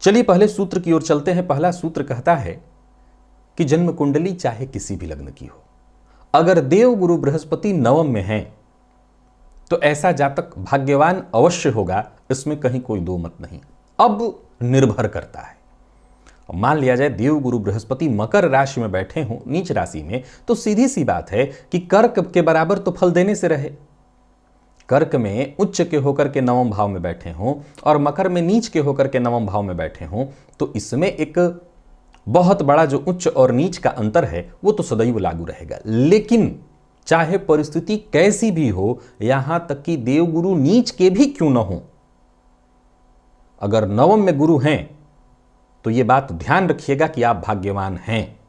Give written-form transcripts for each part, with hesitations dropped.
चलिए पहले सूत्र की ओर चलते हैं। पहला सूत्र कहता है कि जन्म कुंडली चाहे किसी भी लग्न की हो, अगर देव गुरु बृहस्पति नवम में है तो ऐसा जातक भाग्यवान अवश्य होगा, इसमें कहीं कोई दो मत नहीं। अब निर्भर करता है, मान लिया जाए देव गुरु बृहस्पति मकर राशि में बैठे हों, नीच राशि में, तो सीधी सी बात है कि कर्क के बराबर तो फल देने से रहे। कर्क में उच्च के होकर के नवम भाव में बैठे हों और मकर में नीच के होकर के नवम भाव में बैठे हों, तो इसमें एक बहुत बड़ा जो उच्च और नीच का अंतर है वो तो सदैव लागू रहेगा। लेकिन चाहे परिस्थिति कैसी भी हो, यहां तक कि देवगुरु नीच के भी क्यों न हो, अगर नवम में गुरु हैं तो यह बात ध्यान रखिएगा कि आप भाग्यवान हैं,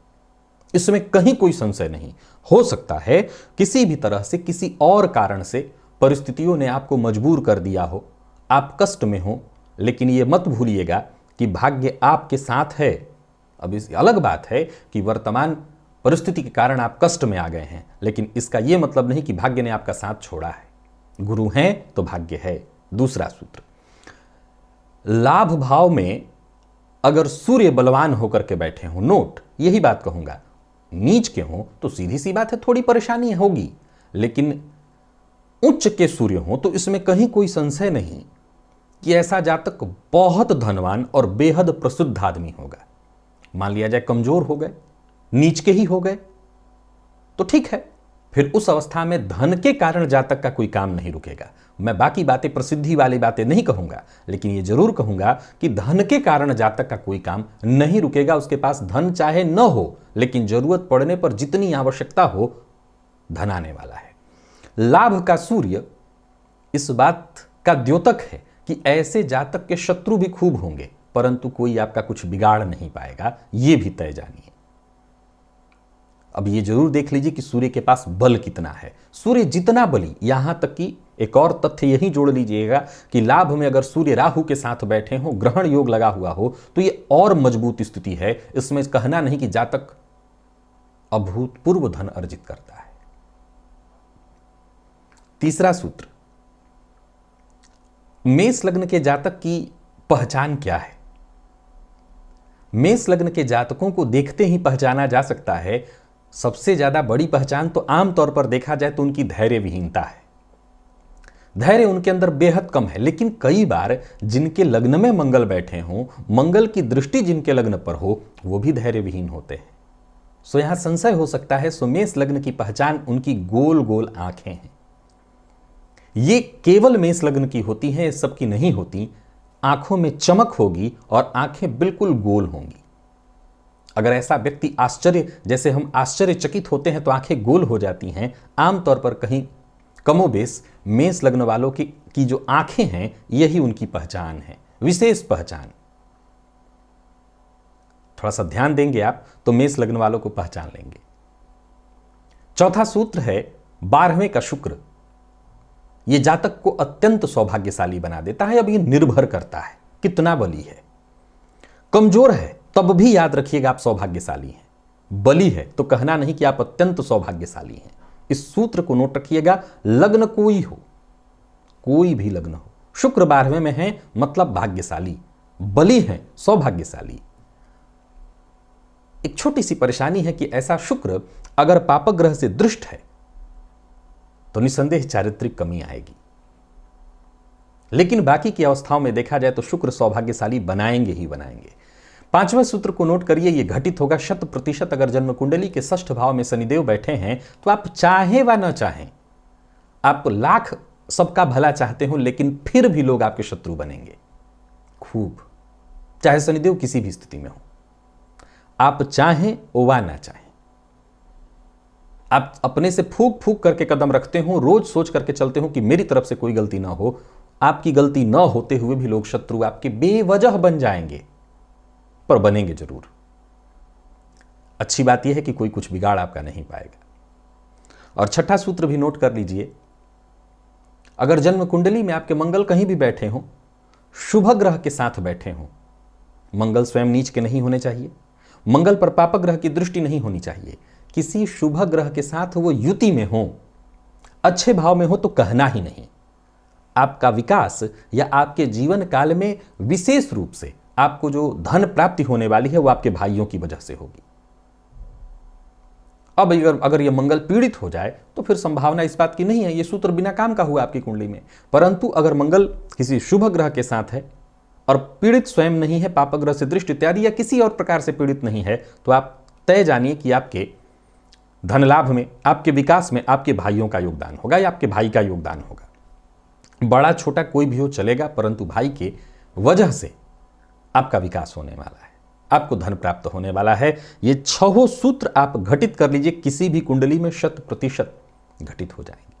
इसमें कहीं कोई संशय नहीं। हो सकता है किसी भी तरह से, किसी और कारण से परिस्थितियों ने आपको मजबूर कर दिया हो, आप कष्ट में हो, लेकिन यह मत भूलिएगा कि भाग्य आपके साथ है। अब इस अलग बात है कि वर्तमान परिस्थिति के कारण आप कष्ट में आ गए हैं, लेकिन इसका यह मतलब नहीं कि भाग्य ने आपका साथ छोड़ा है। गुरु हैं तो भाग्य है। दूसरा सूत्र, लाभ भाव में अगर सूर्य बलवान होकर के बैठे हो, नोट यही बात कहूंगा, नीच के हो तो सीधी सी बात है थोड़ी परेशानी होगी, लेकिन उच्च के सूर्य हो तो इसमें कहीं कोई संशय नहीं कि ऐसा जातक बहुत धनवान और बेहद प्रसिद्ध आदमी होगा। मान लिया जाए कमजोर हो गए, नीच के ही हो गए, तो ठीक है, फिर उस अवस्था में धन के कारण जातक का कोई काम नहीं रुकेगा। मैं बाकी बातें, प्रसिद्धि वाली बातें नहीं कहूंगा, लेकिन यह जरूर कहूंगा कि धन के कारण जातक का कोई काम नहीं रुकेगा। उसके पास धन चाहे न हो, लेकिन जरूरत पड़ने पर जितनी आवश्यकता हो, धन आने वाला है। लाभ का सूर्य इस बात का द्योतक है कि ऐसे जातक के शत्रु भी खूब होंगे, परंतु कोई आपका कुछ बिगाड़ नहीं पाएगा, यह भी तय जानिए। अब ये जरूर देख लीजिए कि सूर्य के पास बल कितना है। सूर्य जितना बली, यहां तक कि एक और तथ्य यही जोड़ लीजिएगा कि लाभ में अगर सूर्य राहु के साथ बैठे हो, ग्रहण योग लगा हुआ हो, तो ये और मजबूत स्थिति है। इसमें कहना नहीं कि जातक अभूतपूर्व धन अर्जित करता है। तीसरा सूत्र, मेष लग्न के जातक की पहचान क्या है? मेष लग्न के जातकों को देखते ही पहचाना जा सकता है। सबसे ज्यादा बड़ी पहचान तो आमतौर पर देखा जाए तो उनकी धैर्य विहीनता है। धैर्य उनके अंदर बेहद कम है, लेकिन कई बार जिनके लग्न में मंगल बैठे हों, मंगल की दृष्टि जिनके लग्न पर हो, वो भी धैर्य विहीन होते हैं। सो यहां संशय हो सकता है। सो मेष लग्न की पहचान उनकी गोल गोल आंखें हैं। ये केवल मेष लग्न की होती हैं, सबकी नहीं होती। आंखों में चमक होगी और आंखें बिल्कुल गोल होंगी। अगर ऐसा व्यक्ति आश्चर्य, जैसे हम आश्चर्यचकित होते हैं तो आंखें गोल हो जाती हैं, आमतौर पर कहीं कमोबेश मेष लग्न वालों की जो आंखें हैं, यही उनकी पहचान है, विशेष पहचान। थोड़ा सा ध्यान देंगे आप तो मेष लग्न वालों को पहचान लेंगे। चौथा सूत्र है 12वें का शुक्र। यह जातक को अत्यंत सौभाग्यशाली बना देता है। अब यह निर्भर करता है कितना बली है। कमजोर है तब भी याद रखिएगा आप सौभाग्यशाली हैं। बली है तो कहना नहीं कि आप अत्यंत सौभाग्यशाली हैं। इस सूत्र को नोट रखिएगा। लग्न कोई हो, कोई भी लग्न हो, शुक्र 12वें में है मतलब भाग्यशाली, बली है सौभाग्यशाली। एक छोटी सी परेशानी है कि ऐसा शुक्र अगर पापक ग्रह से दृष्ट है तो निसंदेह चारित्रिक कमी आएगी, लेकिन बाकी की अवस्थाओं में देखा जाए तो शुक्र सौभाग्यशाली बनाएंगे ही बनाएंगे। 5वें सूत्र को नोट करिए, यह घटित होगा 100%। अगर जन्म कुंडली के 6ठ भाव में शनिदेव बैठे हैं तो आप चाहें व न चाहें, आप लाख सबका भला चाहते हो, लेकिन फिर भी लोग आपके शत्रु बनेंगे खूब, चाहे शनिदेव किसी भी स्थिति में हो। आप चाहें व ना चाहें, आप अपने से फूक फूक करके कदम रखते हो, रोज सोच करके चलते हो कि मेरी तरफ से कोई गलती ना हो। आपकी गलती ना होते हुए भी लोग शत्रु आपके बेवजह बन जाएंगे, पर बनेंगे जरूर। अच्छी बात यह है कि कोई कुछ बिगाड़ आपका नहीं पाएगा। और छठा सूत्र भी नोट कर लीजिए, अगर जन्म कुंडली में आपके मंगल कहीं भी बैठे हो, शुभ ग्रह के साथ बैठे हो, मंगल स्वयं नीच के नहीं होने चाहिए, मंगल पर पापक ग्रह की दृष्टि नहीं होनी चाहिए, किसी शुभ ग्रह के साथ वो युति में हो, अच्छे भाव में हो, तो कहना ही नहीं। आपका विकास या आपके जीवन काल में विशेष रूप से आपको जो धन प्राप्ति होने वाली है वो आपके भाइयों की वजह से होगी। अब अगर यह मंगल पीड़ित हो जाए तो फिर संभावना इस बात की नहीं है, यह सूत्र बिना काम का हुआ आपकी कुंडली में। परंतु अगर मंगल किसी शुभ ग्रह के साथ है और पीड़ित स्वयं नहीं है, पापग्रह से दृष्टि इत्यादि या किसी और प्रकार से पीड़ित नहीं है, तो आप तय जानिए कि आपके धन लाभ में, आपके विकास में आपके भाइयों का योगदान होगा या आपके भाई का योगदान होगा। बड़ा छोटा कोई भी हो चलेगा, परंतु भाई के वजह से आपका विकास होने वाला है, आपको धन प्राप्त होने वाला है। ये 6 सूत्र आप घटित कर लीजिए, किसी भी कुंडली में 100% घटित हो जाएंगे।